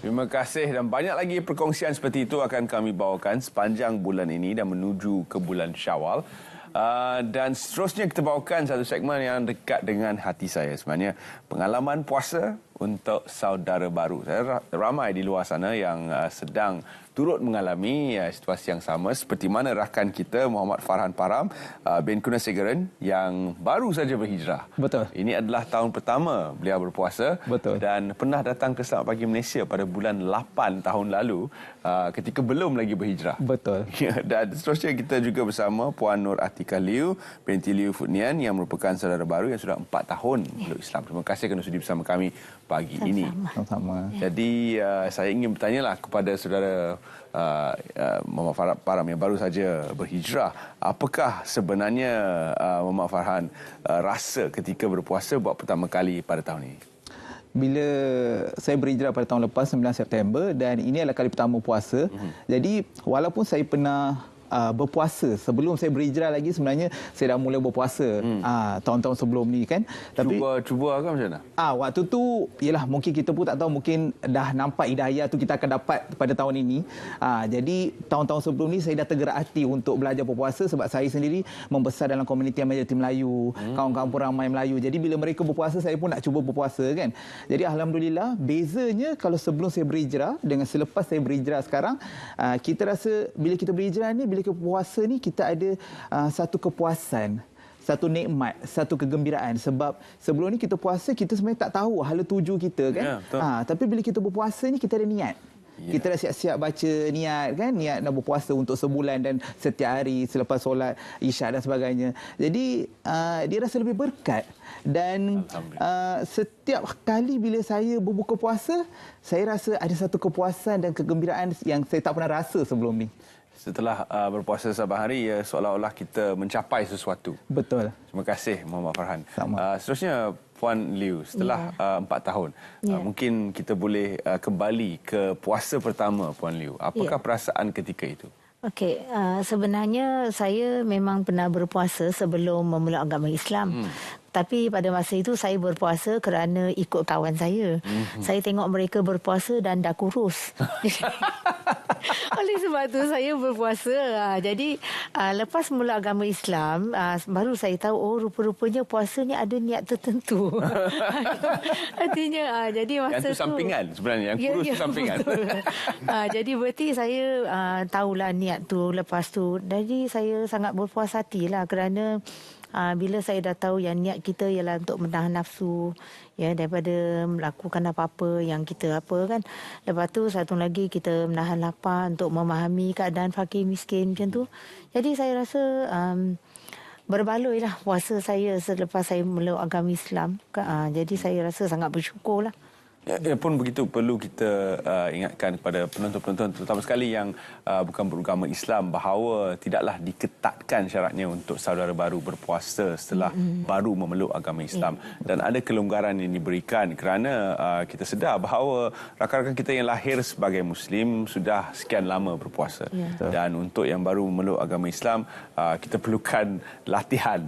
Terima kasih dan banyak lagi perkongsian seperti itu akan kami bawakan sepanjang bulan ini dan menuju ke bulan Syawal. Dan seterusnya kita bawakan satu segmen yang dekat dengan hati saya. Sebenarnya pengalaman puasa untuk saudara baru. Saya ramai di luar sana yang sedang turut mengalami situasi yang sama seperti mana rakan kita Muhammad Farhan Param bin Kunasegaran yang baru saja berhijrah. Betul. Ini adalah tahun pertama beliau berpuasa. Betul. Dan pernah datang ke Selamat Pagi Malaysia pada bulan 8 tahun lalu ketika belum lagi berhijrah. Betul. Dan seterusnya kita juga bersama Puan Nur Atika Liu binti Liu Futnian yang merupakan saudara baru yang sudah 4 tahun meluk Islam. Terima kasih kerana sudi bersama kami pagi ini. Sama-sama. Jadi saya ingin bertanyalah kepada saudara Muhammad Farhan Param yang baru saja berhijrah, apakah sebenarnya Muhammad Farhan rasa ketika berpuasa buat pertama kali pada tahun ini? Bila saya berhijrah pada tahun lepas 9 September dan ini adalah kali pertama puasa. Jadi walaupun saya pernah berpuasa sebelum saya berhijrah lagi, sebenarnya saya dah mula berpuasa tahun-tahun sebelum ni kan. Tapi cuba kan macam mana? Waktu tu yalah, mungkin kita pun tak tahu, mungkin dah nampak hidayah tu kita akan dapat pada tahun ini. Jadi tahun-tahun sebelum ni saya dah tergerak hati untuk belajar berpuasa sebab saya sendiri membesar dalam komuniti majoriti Melayu, kawan-kawan pun ramai Melayu. Jadi bila mereka berpuasa saya pun nak cuba berpuasa kan. Jadi alhamdulillah bezanya kalau sebelum saya berhijrah dengan selepas saya berhijrah sekarang, kita rasa bila kita berhijrah ni, bila kita puasa ni kita ada satu kepuasan, satu nikmat, satu kegembiraan. Sebab sebelum ni kita puasa, kita sebenarnya tak tahu hala tuju kita kan. Tapi bila kita berpuasa ni kita ada niat. Kita dah siap-siap baca niat kan, niat nak berpuasa untuk sebulan dan setiap hari selepas solat isyak dan sebagainya. Jadi dia rasa lebih berkat. Dan setiap kali bila saya berbuka puasa, saya rasa ada satu kepuasan dan kegembiraan yang saya tak pernah rasa sebelum ni. Setelah berpuasa saban hari, seolah-olah kita mencapai sesuatu. Betul. Terima kasih Muhammad Farhan. Sama. Seterusnya Puan Liu, setelah 4 tahun, mungkin kita boleh kembali ke puasa pertama Puan Liu. Apakah perasaan ketika itu? Okey, sebenarnya saya memang pernah berpuasa sebelum memeluk agama Islam. Tapi pada masa itu saya berpuasa kerana ikut kawan saya. Saya tengok mereka berpuasa dan dah kurus. Oleh sebab tu saya berpuasa. Jadi lepas mula agama Islam, baru saya tahu rupa-rupanya puasa ni ada niat tertentu. Artinya jadi masa yang tu sampingan sebenarnya, yang kurus tu sampingan. Jadi berarti saya tahulah niat tu lepas tu. Jadi saya sangat berpuas hatilah kerana bila saya dah tahu yang niat kita ialah untuk menahan nafsu daripada melakukan apa-apa yang kita kan. Lepas tu satu lagi kita menahan lapar untuk memahami keadaan fakir miskin macam tu. Jadi saya rasa berbaloilah puasa saya selepas saya meluk agama Islam. Jadi saya rasa sangat bersyukurlah. Ya pun begitu, perlu kita ingatkan kepada penonton-penonton terutama sekali yang bukan beragama Islam bahawa tidaklah diketatkan syaratnya untuk saudara baru berpuasa setelah baru memeluk agama Islam. Dan ada kelonggaran yang diberikan kerana kita sedar bahawa rakan-rakan kita yang lahir sebagai Muslim sudah sekian lama berpuasa. Dan untuk yang baru memeluk agama Islam, kita perlukan latihan.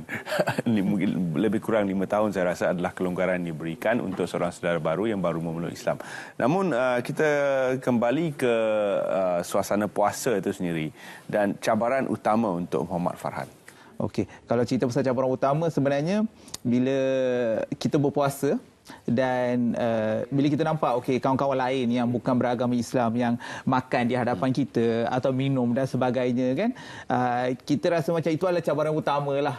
Mungkin lebih kurang 5 tahun saya rasa adalah kelonggaran yang diberikan untuk seorang saudara baru yang baru memeluk Islam. Namun kita kembali ke suasana puasa itu sendiri dan cabaran utama untuk Muhammad Farhan. Okey, kalau cerita pasal cabaran utama sebenarnya bila kita berpuasa dan bila kita nampak kawan-kawan lain yang bukan beragama Islam yang makan di hadapan kita atau minum dan sebagainya kan, kita rasa macam itu adalah cabaran utamalah.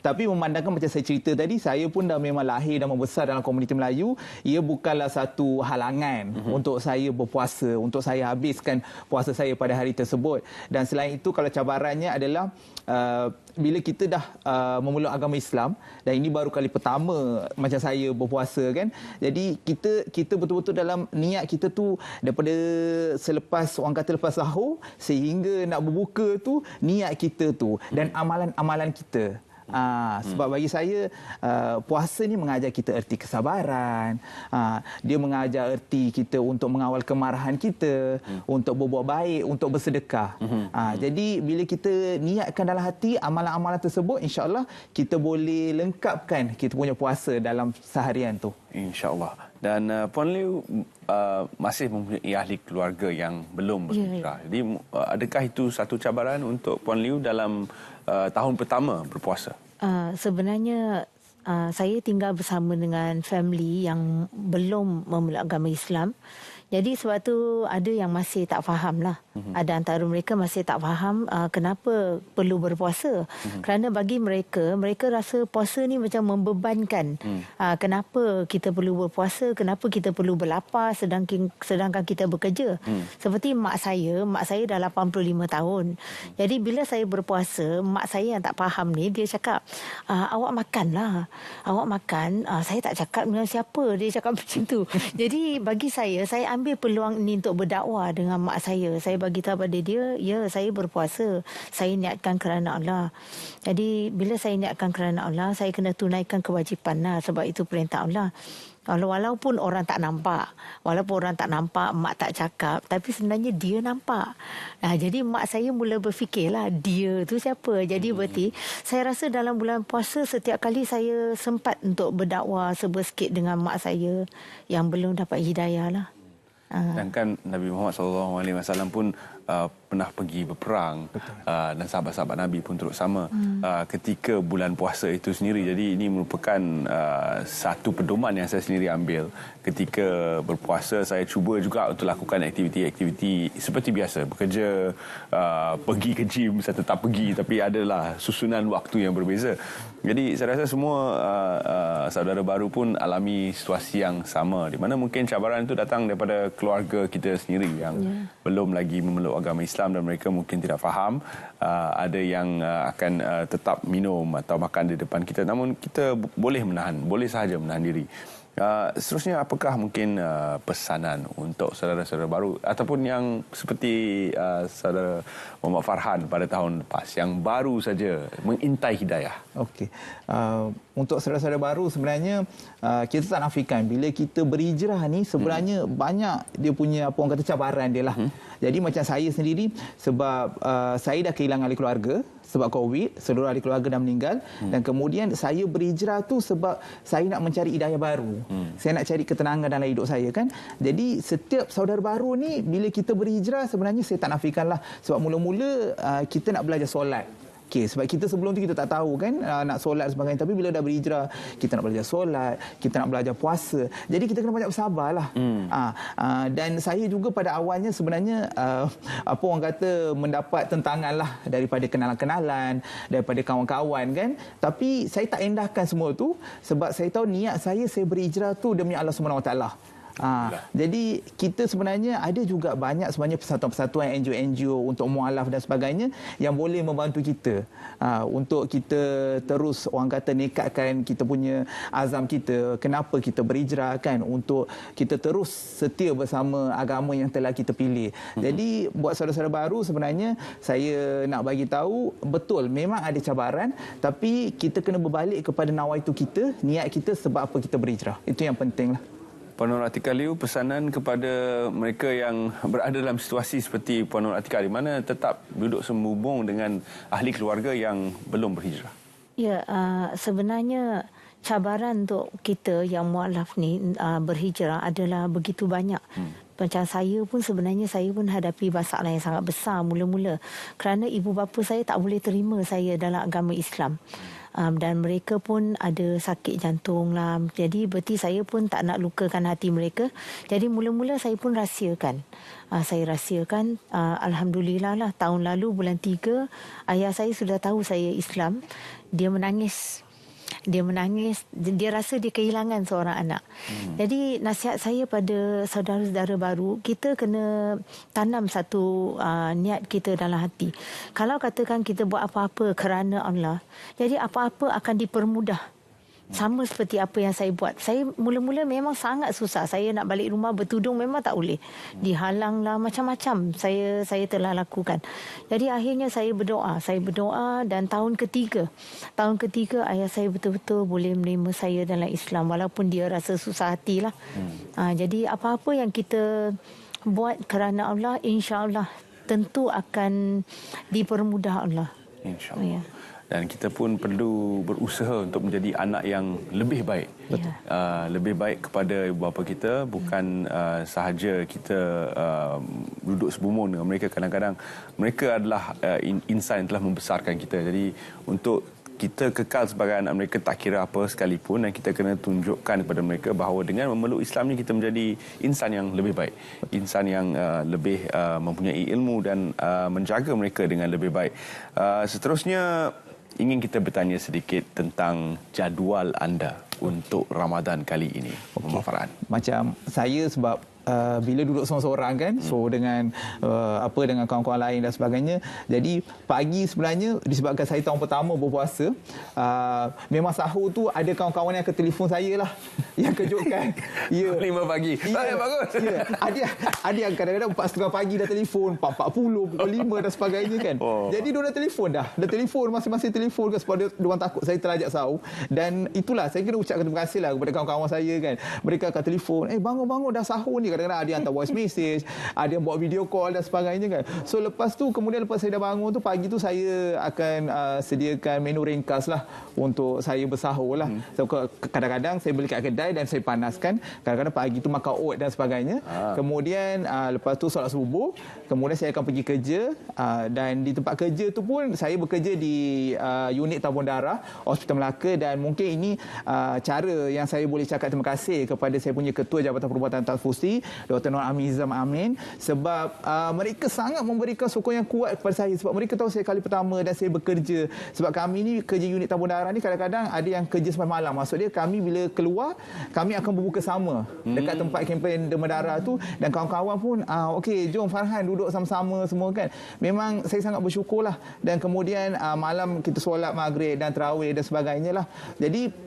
Tapi memandangkan macam saya cerita tadi, saya pun dah memang lahir dan membesar dalam komuniti Melayu, ia bukanlah satu halangan untuk saya berpuasa, untuk saya habiskan puasa saya pada hari tersebut. Dan selain itu, kalau cabarannya adalah bila kita dah memeluk agama Islam dan ini baru kali pertama macam saya berpuasa kan, jadi kita betul-betul dalam niat kita tu daripada selepas orang kata lepas sahur sehingga nak berbuka tu, niat kita tu dan amalan-amalan kita. Sebab bagi saya puasa ni mengajar kita erti kesabaran, dia mengajar erti kita untuk mengawal kemarahan kita, untuk berbuat baik, untuk bersedekah. Jadi bila kita niatkan dalam hati amalan-amalan tersebut, insya-Allah kita boleh lengkapkan kita punya puasa dalam seharian tu. Insya-Allah. Dan Puan Liu masih mempunyai ahli keluarga yang belum berhijrah. Jadi adakah itu satu cabaran untuk Puan Liu dalam tahun pertama berpuasa? Sebenarnya saya tinggal bersama dengan family yang belum memeluk agama Islam. Jadi sebab tu ada yang masih tak faham lah. Ada antara mereka masih tak faham kenapa perlu berpuasa. Kerana bagi mereka, mereka rasa puasa ni macam membebankan. Kenapa kita perlu berpuasa, kenapa kita perlu berlapar sedangkan kita bekerja. Seperti mak saya dah 85 tahun. Jadi bila saya berpuasa, mak saya yang tak faham ni, dia cakap, awak makanlah. Awak makan, saya tak cakap dengan siapa. Dia cakap macam tu. Jadi bagi saya ambil peluang ini untuk berdakwah dengan mak saya. Saya bagi tahu pada dia, ya saya berpuasa. Saya niatkan kerana Allah. Jadi bila saya niatkan kerana Allah, saya kena tunaikan kewajipan lah. Sebab itu perintah Allah. Walaupun orang tak nampak, mak tak cakap, tapi sebenarnya dia nampak. Jadi mak saya mula berfikirlah, dia tu siapa? Jadi berarti saya rasa dalam bulan puasa setiap kali saya sempat untuk berdakwah sebersikit dengan mak saya yang belum dapat hidayah lah. Dan kan Nabi Muhammad SAW pun pernah pergi berperang, dan sahabat-sahabat Nabi pun turut sama ketika bulan puasa itu sendiri. Jadi ini merupakan satu pedoman yang saya sendiri ambil. Ketika berpuasa, saya cuba juga untuk lakukan aktiviti-aktiviti seperti biasa. Bekerja, pergi ke gym, saya tetap pergi, tapi adalah susunan waktu yang berbeza. Jadi saya rasa semua saudara baru pun alami situasi yang sama, di mana mungkin cabaran itu datang daripada keluarga kita sendiri yang belum lagi memeluk agama Islam, dan mereka mungkin tidak faham. Ada yang akan tetap minum atau makan di depan kita, namun kita boleh sahaja menahan diri. Seterusnya, apakah mungkin pesanan untuk saudara-saudara baru ataupun yang seperti saudara Muhammad Farhan pada tahun lepas yang baru saja mengintai hidayah? Okey. Untuk saudara-saudara baru, sebenarnya kita tak nafikan bila kita berhijrah ni sebenarnya banyak dia punya apa orang kata cabaran dia lah. Jadi macam saya sendiri, sebab saya dah kehilangan ahli keluarga sebab COVID, seluruh ahli keluarga dah meninggal, dan kemudian saya berhijrah tu sebab saya nak mencari hidayah baru. Saya nak cari ketenangan dalam hidup saya kan. Jadi setiap saudara baru ni bila kita berhijrah, sebenarnya saya tak nafikanlah, sebab mula-mula kita nak belajar solat. Okey, sebab kita sebelum tu kita tak tahu kan nak solat dan sebagainya, tapi bila dah berhijrah, kita nak belajar solat, kita nak belajar puasa. Jadi kita kena banyak bersabarlah. Dan saya juga pada awalnya sebenarnya apa orang kata mendapat tentangan lah daripada kenalan-kenalan, daripada kawan-kawan kan. Tapi saya tak endahkan semua tu, sebab saya tahu niat saya berhijrah tu demi Allah Subhanahu Wa Taala. Jadi kita sebenarnya ada juga banyak sebenarnya persatuan-persatuan, NGO-NGO untuk mualaf dan sebagainya yang boleh membantu kita untuk kita terus orang kata nekatkan kita punya azam kita, kenapa kita berhijrah kan, untuk kita terus setia bersama agama yang telah kita pilih. Jadi buat saudara-saudara baru, sebenarnya saya nak bagi tahu, betul memang ada cabaran, tapi kita kena berbalik kepada nawaitu kita, niat kita sebab apa kita berhijrah. Itu yang pentinglah. Puan Nur Atikah Liu, pesanan kepada mereka yang berada dalam situasi seperti Puan Nur Atikah, di mana tetap duduk semubung dengan ahli keluarga yang belum berhijrah? Ya, sebenarnya cabaran untuk kita yang mualaf ni berhijrah adalah begitu banyak. Macam saya pun sebenarnya saya pun hadapi masalah yang sangat besar mula-mula. Kerana ibu bapa saya tak boleh terima saya dalam agama Islam. Dan mereka pun ada sakit jantung lah. Jadi berarti saya pun tak nak lukakan hati mereka. Jadi mula-mula saya pun rahsiakan. Alhamdulillah lah, tahun lalu bulan 3 ayah saya sudah tahu saya Islam. Dia menangis, dia rasa dia kehilangan seorang anak. Jadi nasihat saya pada saudara-saudara baru, kita kena tanam satu niat kita dalam hati. Kalau katakan kita buat apa-apa kerana Allah, jadi apa-apa akan dipermudah. Sama seperti apa yang saya buat. Saya mula-mula memang sangat susah. Saya nak balik rumah bertudung memang tak boleh. Dihalang lah, macam-macam saya telah lakukan. Jadi akhirnya saya berdoa dan tahun ketiga ayah saya betul-betul boleh menerima saya dalam Islam, walaupun dia rasa susah hatilah. Jadi apa-apa yang kita buat kerana Allah, insya-Allah tentu akan dipermudah Allah. InsyaAllah. dan kita pun perlu berusaha untuk menjadi anak yang lebih baik. Lebih baik kepada ibu bapa kita, bukan sahaja kita duduk sebumbung dengan mereka. Kadang-kadang mereka adalah insan yang telah membesarkan kita. Jadi untuk kita kekal sebagai anak mereka tak kira apa sekalipun, dan kita kena tunjukkan kepada mereka bahawa dengan memeluk Islam ni kita menjadi insan yang lebih baik, insan yang lebih mempunyai ilmu dan menjaga mereka dengan lebih baik. Seterusnya ingin kita bertanya sedikit tentang jadual anda untuk Ramadan kali ini, Muhammad Farhan. Macam saya sebab bila duduk seorang-seorang kan, so dengan dengan kawan-kawan lain dan sebagainya, jadi pagi sebenarnya disebabkan saya tahun pertama berpuasa, memang sahur tu ada kawan-kawan yang akan telefon saya lah yang kejutkan. 5 pagi. Bagus. Ada yang kadang-kadang 4.30 pagi dah telefon, 4.40, pukul 5 dan sebagainya kan. Jadi dia dah telefon dah telefon, masing-masing telefon kan, sebab dia orang takut saya terlajak sahur. Dan itulah saya kena ucapkan terima kasih lah kepada kawan-kawan saya kan. Mereka akan telefon, bangun-bangun dah sahur ni. Kadang-kadang ada yang hantar voice message, ada yang buat video call dan sebagainya kan. So lepas saya dah bangun tu, pagi tu saya akan sediakan menu ringkas lah untuk saya bersahur lah. So kadang-kadang saya beli kat kedai dan saya panaskan. Kadang-kadang pagi tu makan oat dan sebagainya. Kemudian lepas tu solat subuh, kemudian saya akan pergi kerja, dan di tempat kerja tu pun saya bekerja di unit tabung darah Hospital Melaka, dan mungkin ini cara yang saya boleh cakap terima kasih kepada saya punya Ketua Jabatan Perubatan Transfusi, Dr. Nur Amizam Amin, sebab mereka sangat memberikan sokong yang kuat kepada saya, sebab mereka tahu saya kali pertama dan saya bekerja. Sebab kami ni kerja unit tabung darah ni kadang-kadang ada yang kerja sampai malam. Maksud dia kami bila keluar, kami akan berbuka sama dekat tempat kempen demam darah tu, dan kawan-kawan pun okey, jom Farhan duduk sama-sama semua kan. Memang saya sangat bersyukurlah. Dan kemudian malam kita solat maghrib dan tarawih dan sebagainya lah. Jadi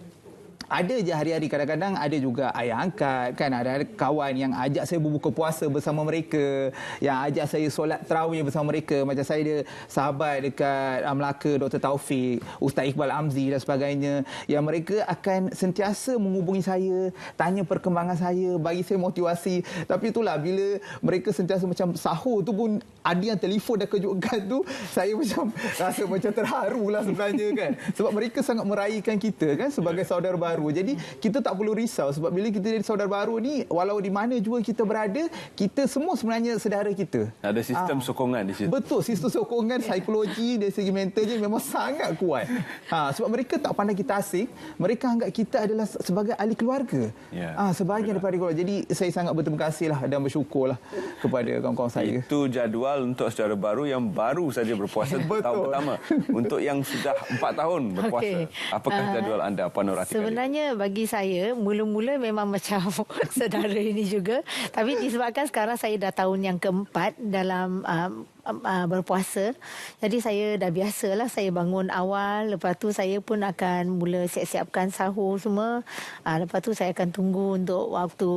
ada je hari-hari, kadang-kadang ada juga ayah angkat kan, ada kawan yang ajak saya berbuka puasa bersama mereka, yang ajak saya solat tarawih bersama mereka. Macam saya ada sahabat dekat Melaka, Dr. Taufik, Ustaz Iqbal Amzi dan sebagainya, yang mereka akan sentiasa menghubungi saya, tanya perkembangan saya, bagi saya motivasi. Tapi itulah, bila mereka sentiasa macam sahur tu pun ada yang telefon dah kejutkan tu, saya macam rasa macam terharu lah sebenarnya kan. Sebab mereka sangat meraihkan kita kan sebagai saudara baru. Jadi kita tak perlu risau, sebab bila kita jadi saudara baru ni, walau di mana juga kita berada, kita semua sebenarnya saudara kita. Ada sistem sokongan di situ. Betul, sistem sokongan psikologi dari segi mental je memang sangat kuat. Sebab mereka tak pandang kita asing, mereka anggap kita adalah sebagai ahli keluarga. Sebahagian daripada keluarga. Jadi saya sangat berterima kasih lah dan bersyukurlah kepada kawan-kawan saya. Itu jadual untuk saudara baru yang baru saja berpuasa tahun pertama. Untuk yang sudah 4 tahun berpuasa, apakah jadual anda, Puan Nur Atika? Sebenarnya bagi saya, mula-mula memang macam saudara ini juga. Tapi disebabkan sekarang saya dah tahun yang keempat dalam berpuasa. Jadi saya dah biasalah, saya bangun awal. Lepas tu saya pun akan mula siap-siapkan sahur semua. Lepas tu saya akan tunggu untuk waktu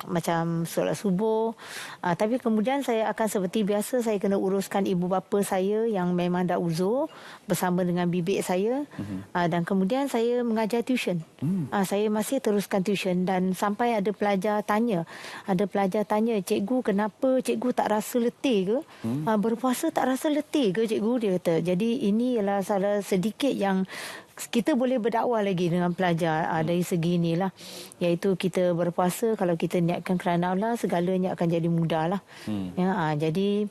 macam solat subuh. Tapi kemudian saya akan seperti biasa, saya kena uruskan ibu bapa saya yang memang dah uzur bersama dengan bibik saya. Dan kemudian saya mengajar tuition. Saya masih teruskan tuition, dan sampai ada pelajar tanya, cikgu, kenapa cikgu tak rasa letih ke? Berpuasa tak rasa letih ke cikgu, dia kata. Jadi ini ialah salah sedikit yang kita boleh berdakwah lagi dengan pelajar dari segi inilah, iaitu kita berpuasa, kalau kita niatkan kerana Allah, segalanya akan jadi mudah lah. Jadi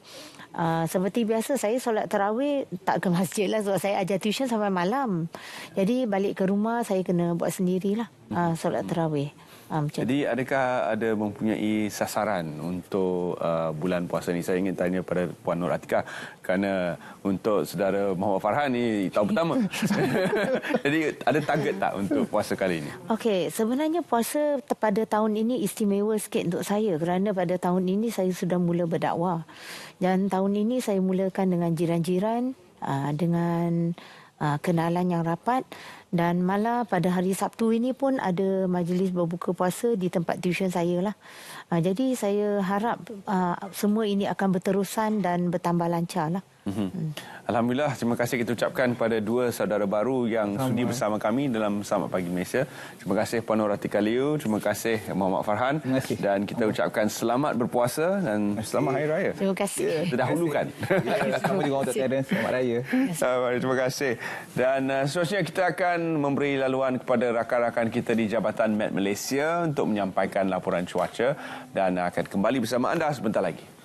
seperti biasa saya solat tarawih tak ke masjid lah, sebab saya ajar tuition sampai malam. Jadi balik ke rumah saya kena buat sendirilah solat tarawih. Jadi adakah ada mempunyai sasaran untuk bulan puasa ni? Saya ingin tanya pada Puan Nur Atika, kerana untuk saudara Muhammad Farhan ni tahun pertama. Jadi ada target tak untuk puasa kali ini? Okey, sebenarnya puasa pada tahun ini istimewa sikit untuk saya, kerana pada tahun ini saya sudah mula berdakwah. Dan tahun ini saya mulakan dengan jiran-jiran, dengan kenalan yang rapat, Dan malah pada hari Sabtu ini pun ada majlis berbuka puasa di tempat tuition saya lah. Jadi saya harap semua ini akan berterusan dan bertambah lancar lah. Alhamdulillah, terima kasih kita ucapkan pada dua saudara baru yang sudi bersama kami dalam Selamat Pagi Malaysia. Terima kasih Puan Nur Atika Liu, terima kasih Muhammad Farhan, dan kita ucapkan selamat berpuasa dan selamat Hari Raya. Terima kasih. Terdahulukan. Sama juga untuk Terence, selamat raya. Terima kasih. Dan seterusnya kita akan memberi laluan kepada rakan-rakan kita di Jabatan Met Malaysia untuk menyampaikan laporan cuaca dan akan kembali bersama anda sebentar lagi.